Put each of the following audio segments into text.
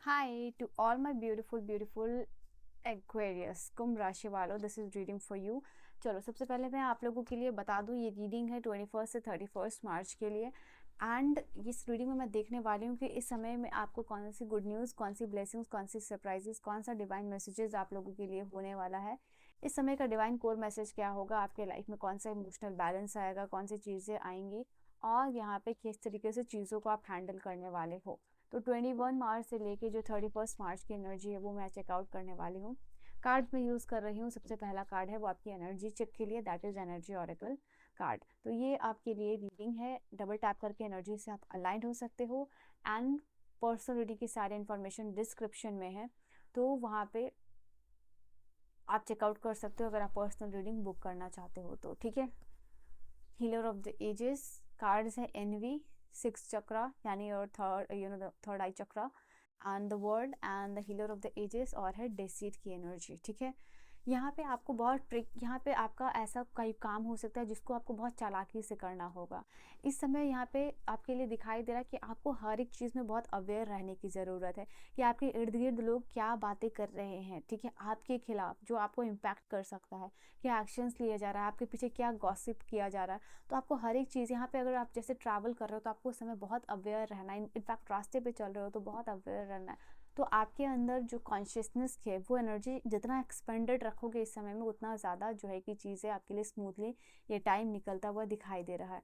Hi to all my beautiful Aquarius कुंभ राशि वालों, this is reading for you. चलो सबसे पहले मैं आप लोगों के लिए बता दूं, ये रीडिंग है 21 से 31 मार्च के लिए। एंड इस रीडिंग में मैं देखने वाली हूँ कि इस समय में आपको कौन सी गुड न्यूज़, कौन सी ब्लेसिंग्स, कौन सी सरप्राइजेस, कौन सा डिवाइन मैसेजेस आप लोगों के लिए होने वाला है। इस समय का डिवाइन कोर मैसेज क्या होगा, आपके लाइफ में कौन सा इमोशनल बैलेंस आएगा, कौन सी चीज़ें आएंगी और यहाँ पे किस तरीके से चीज़ों को आप हैंडल करने वाले हो। तो 21 मार्च से लेके जो 31 मार्च की एनर्जी है वो मैं चेकआउट करने वाली हूँ। कार्ड मैं यूज़ कर रही हूँ, सबसे पहला कार्ड है वो आपकी एनर्जी चेक के लिए, that is energy oracle card. तो ये आपके लिए रीडिंग है, डबल टैप करके एनर्जी से आप अलाइंड हो सकते हो। एंड पर्सनल रीडिंग की सारी इन्फॉर्मेशन डिस्क्रिप्शन में है, तो वहाँ पे आप चेकआउट कर सकते हो अगर आप पर्सनल रीडिंग बुक करना चाहते हो तो। ठीक है। Healer of the ages cards है एनवी, सिक्स चक्रा यानी और third eye chakra and the world and the healer of the ages और है डेसीट की एनर्जी। ठीक है। यहाँ पे आपको बहुत ट्रिक, यहाँ पे आपका ऐसा कई काम हो सकता है जिसको आपको बहुत चालाकी से करना होगा। इस समय यहाँ पे आपके लिए दिखाई दे रहा है कि आपको हर एक चीज़ में बहुत अवेयर रहने की ज़रूरत है कि आपके इर्द गिर्द लोग क्या बातें कर रहे हैं। ठीक है। आपके खिलाफ जो आपको इम्पैक्ट कर सकता है, क्या एक्शंस लिया जा रहा है, आपके पीछे क्या गॉसिप किया जा रहा है। तो आपको हर एक चीज़ यहाँ पे, अगर आप जैसे ट्रैवल कर रहे हो तो आपको उस समय बहुत अवेयर रहना है। इनफैक्ट रास्ते पे चल रहे हो तो बहुत अवेयर रहना है। तो आपके अंदर जो कॉन्शियसनेस है, वो एनर्जी जितना एक्सपेंडेड रखोगे इस समय में, उतना ज़्यादा जो है कि चीज़ें आपके लिए स्मूथली ये टाइम निकलता हुआ दिखाई दे रहा है।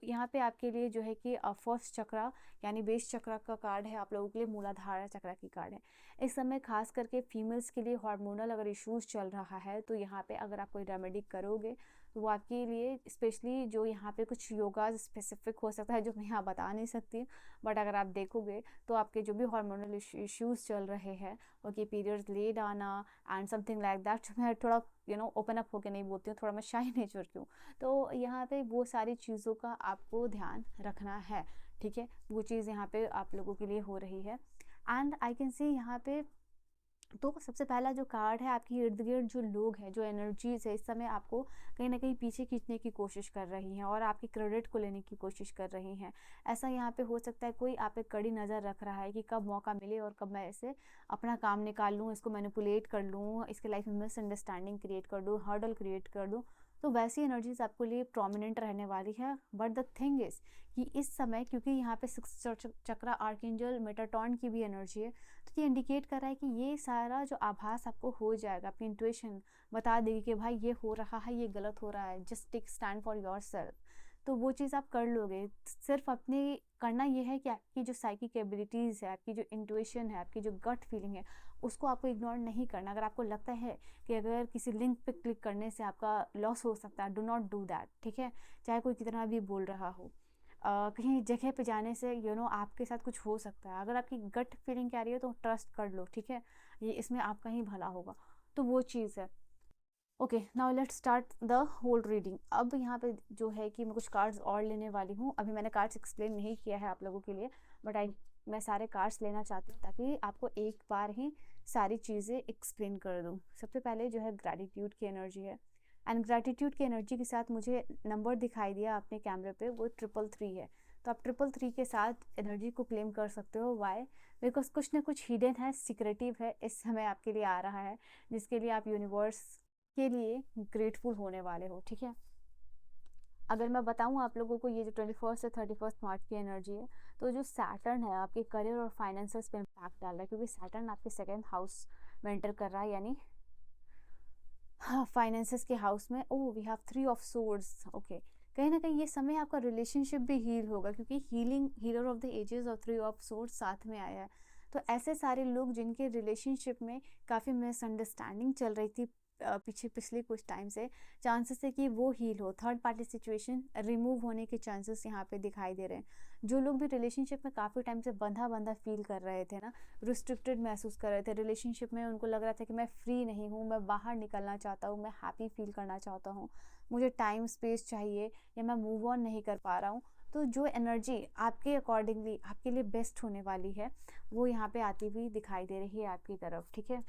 यहाँ पे आपके लिए जो है कि फर्स्ट चक्रा यानी बेस चक्रा का कार्ड है, आप लोगों के लिए मूलाधार चक्रा की कार्ड है। इस समय खास करके फीमेल्स के लिए हार्मोनल अगर इश्यूज चल रहा है तो यहाँ पे अगर आप कोई रेमेडी करोगे तो वो आपके लिए, स्पेशली जो यहाँ पे कुछ योगा स्पेसिफिक हो सकता है जो मैं यहाँ बता नहीं सकती, बट अगर आप देखोगे तो आपके जो भी हार्मोनल इश्यूज चल रहे हैं, ओके, पीरियड्स लेट आना एंड समथिंग लाइक दैट, मैं थोड़ा ओपन अप होकर नहीं बोलती हूँ, थोड़ा मैं शाई नेचर की हूँ। तो यहाँ पे वो सारी चीज़ों का आपको ध्यान रखना है। ठीक है। वो चीज़ यहाँ पे आप लोगों के लिए हो रही है। एंड आई कैन सी यहाँ पे, तो सबसे पहला जो कार्ड है, आपके इर्द गिर्द जो लोग हैं, जो एनर्जीज है इस समय आपको कहीं ना कहीं पीछे खींचने की कोशिश कर रही हैं और आपके क्रेडिट को लेने की कोशिश कर रही हैं। ऐसा यहाँ पे हो सकता है कोई आप पे कड़ी नज़र रख रहा है कि कब मौका मिले और कब मैं ऐसे अपना काम निकाल लूँ, इसको मैनिपुलेट कर लूँ, इसके लाइफ में मिसअंडरस्टैंडिंग क्रिएट कर दूँ, हर्डल क्रिएट कर दूँ। तो वैसी एनर्जीज आपको लिए प्रोमिनेंट रहने वाली है। बट द थिंग इज कि इस समय, क्योंकि यहाँ पे सिक्स चक्रा आर्कएंजल मेटाट्रॉन की भी एनर्जी है, तो ये इंडिकेट कर रहा है कि ये सारा जो आभास आपको हो जाएगा, आपकी इंट्यूशन बता देगी कि भाई ये हो रहा है, ये गलत हो रहा है, just take stand for yourself. तो वो चीज़ आप कर लोगे। सिर्फ अपनी करना ये है कि आपकी जो साइकिक एबिलिटीज़ है, आपकी जो इंट्यूशन है, आपकी जो गट फीलिंग है, उसको आपको इग्नोर नहीं करना। अगर आपको लगता है कि अगर किसी लिंक पे क्लिक करने से आपका लॉस हो सकता है, डू नॉट डू दैट। ठीक है। चाहे कोई कितना भी बोल रहा हो, कहीं जगह पे जाने से आपके साथ कुछ हो सकता है। अगर आपकी गट फीलिंग कह रही है तो ट्रस्ट कर लो। ठीक है। ये इसमें आपका ही भला होगा। तो वो चीज़ है। Okay, now let's start the whole reading. अब यहाँ पे जो है कि मैं कुछ कार्ड्स और लेने वाली हूँ। अभी मैंने कार्ड्स एक्सप्लेन नहीं किया है आप लोगों के लिए, बट मैं सारे कार्ड्स लेना चाहती हूँ ताकि आपको एक बार ही सारी चीज़ें एक्सप्लेन कर दूँ। सबसे पहले जो है ग्रैटिट्यूड की एनर्जी है। एंड ग्रैटिट्यूड की एनर्जी के साथ मुझे नंबर दिखाई दिया अपने कैमरे पे, वो 333 है। तो आप 333 के साथ एनर्जी को क्लेम कर सकते हो। वाई? बिकॉज कुछ ना कुछ हिडन है, सीक्रेटिव है, इस समय आपके लिए आ रहा है, जिसके लिए आप यूनिवर्स के लिए ग्रेटफुल होने वाले हो। ठीक है। अगर मैं बताऊं आप लोगों को, ये जो 21 से 31 मार्च की एनर्जी है, तो जो सैटर्न है आपके करियर और फाइनेंसेस पे इम्पैक्ट डाल रहा है, क्योंकि सैटर्न आपके सेकंड हाउस में एंटर कर रहा है, यानी हाँ फाइनेंसेस के हाउस में। Oh, we have 3 of swords. Okay, कहीं ना कहीं ये समय आपका रिलेशनशिप भी हील होगा, क्योंकि healing, healer of the ages और 3 ऑफ सोर्ड्स साथ में आया है। तो ऐसे सारे लोग जिनके रिलेशनशिप में काफ़ी मिसअंडरस्टैंडिंग चल रही थी पिछले कुछ टाइम से, चांसेस है कि वो हील हो। थर्ड पार्टी सिचुएशन रिमूव होने के चांसेस यहाँ पे दिखाई दे रहे हैं। जो लोग भी रिलेशनशिप में काफ़ी टाइम से बंधा बंधा फील कर रहे थे ना, रिस्ट्रिक्टेड महसूस कर रहे थे रिलेशनशिप में, उनको लग रहा था कि मैं फ्री नहीं हूँ, मैं बाहर निकलना चाहता हूँ, मैं हैप्पी फील करना चाहता हूँ, मुझे टाइम स्पेस चाहिए, या मैं मूव ऑन नहीं कर पा रहा हूँ। तो जो एनर्जी आपके अकॉर्डिंगली आपके लिए बेस्ट होने वाली है, वो यहाँ पे आती हुई दिखाई दे रही है आपकी तरफ। ठीक है।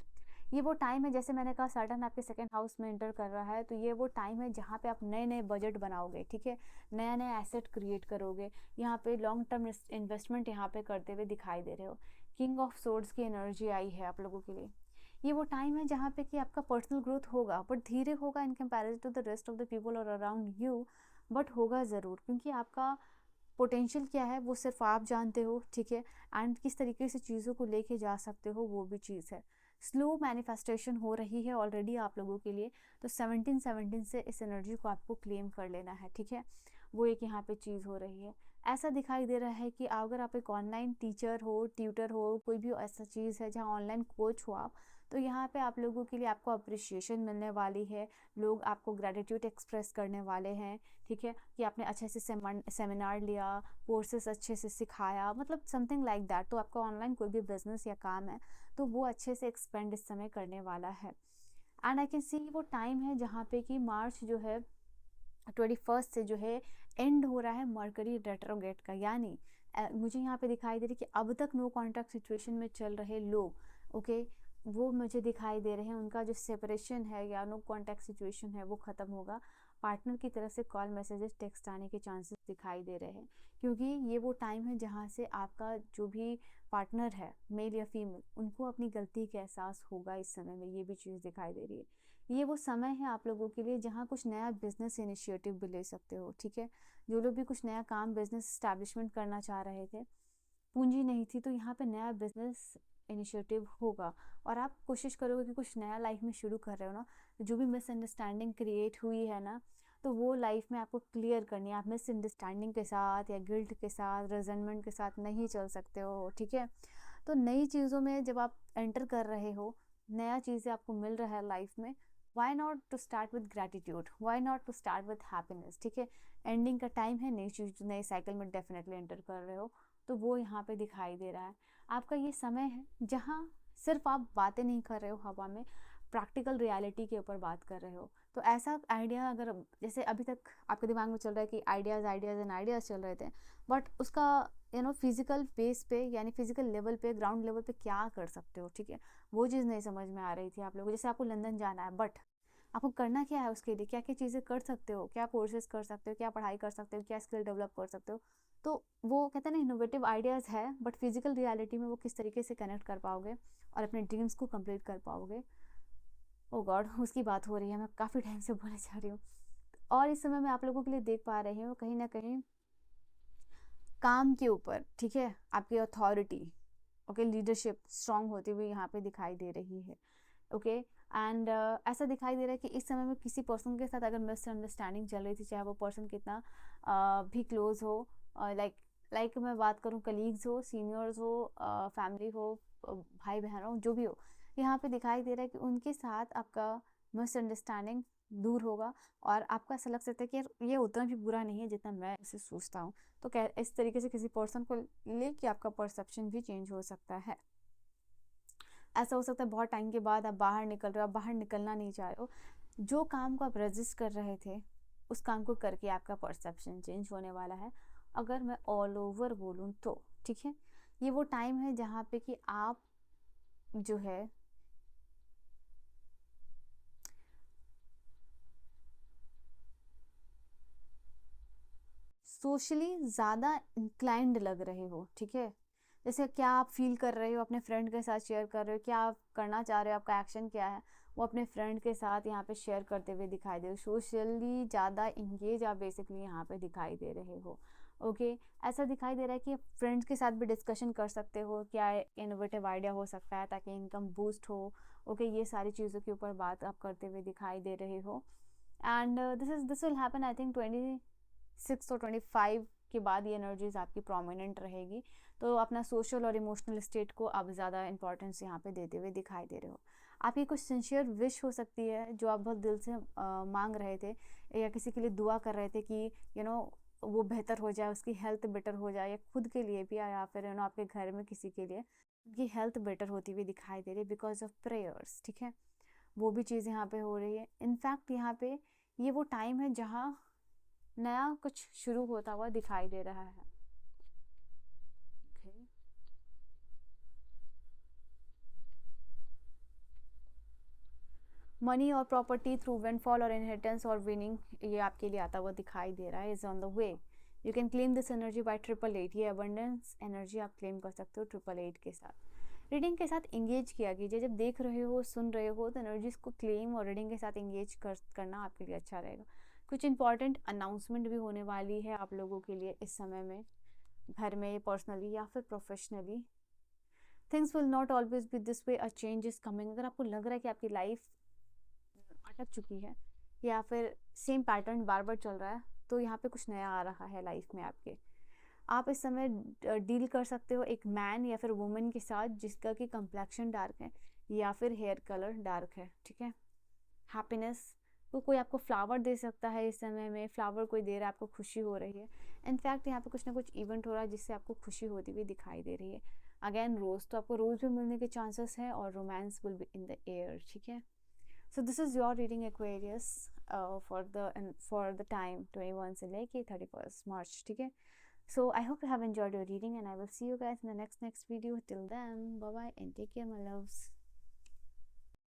ये वो टाइम है, जैसे मैंने कहा सैटर्न आपके सेकंड हाउस में एंटर कर रहा है, तो ये वो टाइम है जहाँ पे आप नए नए बजट बनाओगे। ठीक है। नया नया एसेट क्रिएट करोगे। यहाँ पे लॉन्ग टर्म इन्वेस्टमेंट यहाँ पे करते हुए दिखाई दे रहे हो किंग ऑफ सोर्ड्स की एनर्जी आई है आप लोगों के लिए। ये वो टाइम है जहाँ पे कि आपका पर्सनल ग्रोथ होगा, बट धीरे होगा in comparison to the rest of the people और अराउंड यू, बट होगा ज़रूर, क्योंकि आपका पोटेंशियल क्या है वो सिर्फ आप जानते हो, ठीक है। एंड किस तरीके से चीज़ों को लेके जा सकते हो वो भी चीज़ है। स्लो मैनिफेस्टेशन हो रही है ऑलरेडी आप लोगों के लिए, तो 17 से इस एनर्जी को आपको क्लेम कर लेना है, ठीक है। वो एक यहाँ पे चीज़ हो रही है। ऐसा दिखाई दे रहा है कि अगर आप एक ऑनलाइन टीचर हो, ट्यूटर हो, कोई भी ऐसा चीज़ है जहाँ ऑनलाइन कोच हो आप, तो यहाँ पे आप लोगों के लिए आपको अप्रिशिएशन मिलने वाली है, लोग आपको ग्रेटिट्यूड एक्सप्रेस करने वाले हैं, ठीक है, कि आपने अच्छे से सेमिनार लिया, कोर्सेस अच्छे से सिखाया, मतलब समथिंग लाइक दैट। तो आपका ऑनलाइन कोई भी बिजनेस या काम है तो वो अच्छे से एक्सपेंड इस समय करने वाला है। एंड आई कैन सी वो टाइम है जहाँ पे कि मार्च जो है 21 से जो है एंड हो रहा है मरकरी रेट्रोगेट का, यानी मुझे यहाँ पे दिखाई दे रही कि अब तक नो कॉन्टैक्ट सिचुएशन में चल रहे लोग, ओके, वो मुझे दिखाई दे रहे हैं, उनका जो सेपरेशन है या नो कॉन्टैक्ट सिचुएशन है वो ख़त्म होगा। पार्टनर की तरफ से कॉल, मैसेजेस, टेक्स्ट आने के चांसेस दिखाई दे रहे हैं, क्योंकि ये वो टाइम है जहाँ से आपका जो भी पार्टनर है, मेल या फीमेल, उनको अपनी गलती का एहसास होगा इस समय में, ये भी चीज़ दिखाई दे रही है। ये वो समय है आप लोगों के लिए जहाँ कुछ नया बिजनेस इनिशिएटिव भी ले सकते हो, ठीक है। जो लोग भी कुछ नया काम, बिजनेस स्टैब्लिशमेंट करना चाह रहे थे, पूंजी नहीं थी, तो यहाँ पे नया बिजनेस इनिशिएटिव होगा और आप कोशिश करोगे कि कुछ नया लाइफ में शुरू कर रहे हो ना, जो भी मिसअंडरस्टैंडिंग क्रिएट हुई है ना, तो वो लाइफ में आपको क्लियर करनी है। आप मिसअंडरस्टैंडिंग के साथ या गिल्ट के साथ, रेजनमेंट के साथ नहीं चल सकते हो, ठीक है। तो नई चीज़ों में जब आप एंटर कर रहे हो, नया चीज़ें आपको मिल रहा है लाइफ में, why not to start with gratitude, why not to start with happiness, ठीक है। एंडिंग का टाइम है, नई चीज़, नए साइकिल में डेफिनेटली एंटर कर रहे हो, तो वो यहाँ पे दिखाई दे रहा है। आपका ये समय है जहाँ सिर्फ आप बातें नहीं कर रहे हो हवा में, प्रैक्टिकल रियलिटी के ऊपर बात कर रहे हो। तो ऐसा आइडिया अगर, जैसे अभी तक आपके दिमाग में चल रहा है कि आइडियाज़ आइडियाज़ एंड आइडियाज़ चल रहे थे, बट उसका फिजिकल बेस पे, यानी फिजिकल लेवल पे, ग्राउंड लेवल पे क्या कर सकते हो, ठीक है, वो चीज़ नहीं समझ में आ रही थी आप लोगों को। जैसे आपको लंदन जाना है, बट आपको करना क्या है, उसके लिए क्या क्या चीज़ें कर सकते हो, क्या कोर्सेज कर सकते हो, क्या पढ़ाई कर सकते हो, क्या स्किल डेवलप कर सकते हो। तो वो कहते हैं ना, इनोवेटिव आइडियाज़ है, बट फिजिकल रियलिटी में वो किस तरीके से कनेक्ट कर पाओगे और अपने ड्रीम्स को कंप्लीट कर पाओगे, ओ गॉड, उसकी बात हो रही है। मैं काफ़ी टाइम से बोलने जा रही हूँ। और इस समय मैं आप लोगों के लिए देख पा रही हूँ कहीं ना कहीं काम के ऊपर, ठीक है, आपकी अथॉरिटी, ओके, लीडरशिप स्ट्रांग होती हुई यहाँ पे दिखाई दे रही है, ओके। एंड ऐसा दिखाई दे रहा है कि इस समय में किसी पर्सन के साथ अगर मिसअंडरस्टैंडिंग चल रही थी, चाहे वो पर्सन कितना भी क्लोज हो, लाइक मैं बात करूँ, कलीग्स हो, सीनियर्स हो, फैमिली हो, भाई बहन हो, जो भी हो, यहाँ पे दिखाई दे रहा है कि उनके साथ आपका मिसअंडरस्टैंडिंग दूर होगा और आपको ऐसा लग सकता है कि यार ये उतना भी बुरा नहीं है जितना मैं इसे सोचता हूँ। तो इस तरीके से किसी पर्सन को लेके आपका परसेप्शन भी चेंज हो सकता है। ऐसा हो सकता है बहुत टाइम के बाद आप बाहर निकल रहे हो, आप बाहर निकलना नहीं चाह रहे हो, जो काम को आप रेजिस्ट कर रहे थे उस काम को करके आपका परसेप्शन चेंज होने वाला है, अगर मैं ऑल ओवर बोलूँ तो, ठीक है। ये वो टाइम है जहाँ पे कि आप जो है सोशली ज़्यादा इंक्लाइंड लग रहे हो, ठीक है। जैसे क्या आप फील कर रहे हो अपने फ्रेंड के साथ शेयर कर रहे हो, क्या आप करना चाह रहे हो, आपका एक्शन क्या है, वो अपने फ्रेंड के साथ यहाँ पे शेयर करते हुए दिखाई दे रहे हो। सोशली ज़्यादा इंगेज आप बेसिकली यहाँ पे दिखाई दे रहे हो, ओके। ऐसा दिखाई दे रहा है कि फ्रेंड्स के साथ भी डिस्कशन कर सकते हो, क्या इनोवेटिव आइडिया हो सकता है ताकि इनकम बूस्ट हो, ओके। ये सारी चीज़ों के ऊपर बात आप करते हुए दिखाई दे रहे हो। And this will happen I think 26 और 25 के बाद ये एनर्जीज आपकी प्रोमिनेंट रहेगी। तो अपना सोशल और इमोशनल स्टेट को आप ज़्यादा इंपॉर्टेंस यहाँ पे देते हुए दिखाई दे रहे हो। आपकी कुछ सिंसियर विश हो सकती है जो आप बहुत दिल से मांग रहे थे या किसी के लिए दुआ कर रहे थे कि वो बेहतर हो जाए, उसकी हेल्थ बेटर हो जाए, या खुद के लिए भी, या फिर आपके घर में किसी के लिए उनकी हेल्थ बेटर होती हुई दिखाई दे रही है बिकॉज ऑफ प्रेयर्स, ठीक है। वो भी चीज़ यहाँ पे हो रही है। इनफैक्ट यहाँ पे ये वो टाइम है जहाँ नया कुछ शुरू होता हुआ दिखाई दे रहा है, okay? मनी और प्रॉपर्टी थ्रू विंडफॉल और इनहेरिटेंस और विनिंग, ये आपके लिए आता हुआ दिखाई दे रहा है, is on the way. You can claim this energy by 888। ये अबंडेंस एनर्जी आप क्लेम कर सकते हो 888 के साथ। रीडिंग के साथ इंगेज किया कीजिए, जब देख रहे हो सुन रहे हो तो एनर्जीज को क्लेम और रीडिंग के साथ इंगेज करना आपके लिए अच्छा रहेगा। कुछ इंपॉर्टेंट अनाउंसमेंट भी होने वाली है आप लोगों के लिए इस समय में, घर में, पर्सनली या फिर professionally. Things will not always be this way, a change is coming. अगर आपको लग रहा है कि आपकी लाइफ अटक चुकी है या फिर सेम पैटर्न बार बार चल रहा है, तो यहाँ पे कुछ नया आ रहा है लाइफ में आपके। आप इस समय डील कर सकते हो एक मैन या फिर वुमेन के साथ जिसका कि कंप्लेक्शन डार्क है या फिर हेयर कलर डार्क है, ठीक है। हैप्पीनेस, तो कोई आपको फ्लावर दे सकता है इस समय में, फ्लावर कोई दे रहा है, आपको खुशी हो रही है। इनफैक्ट यहाँ पे कुछ ना कुछ इवेंट हो रहा है जिससे आपको खुशी होती हुई दिखाई दे रही है। अगेन रोज, तो आपको रोज भी मिलने के चांसेस हैं और romance will be in the air, ठीक है। So this is your reading Aquarius for the time 21 से लेके 31 मार्च, ठीक है। So I hope you have enjoyed your reading and I will see you guys in the next video. Till then, bye bye and take care, my loves.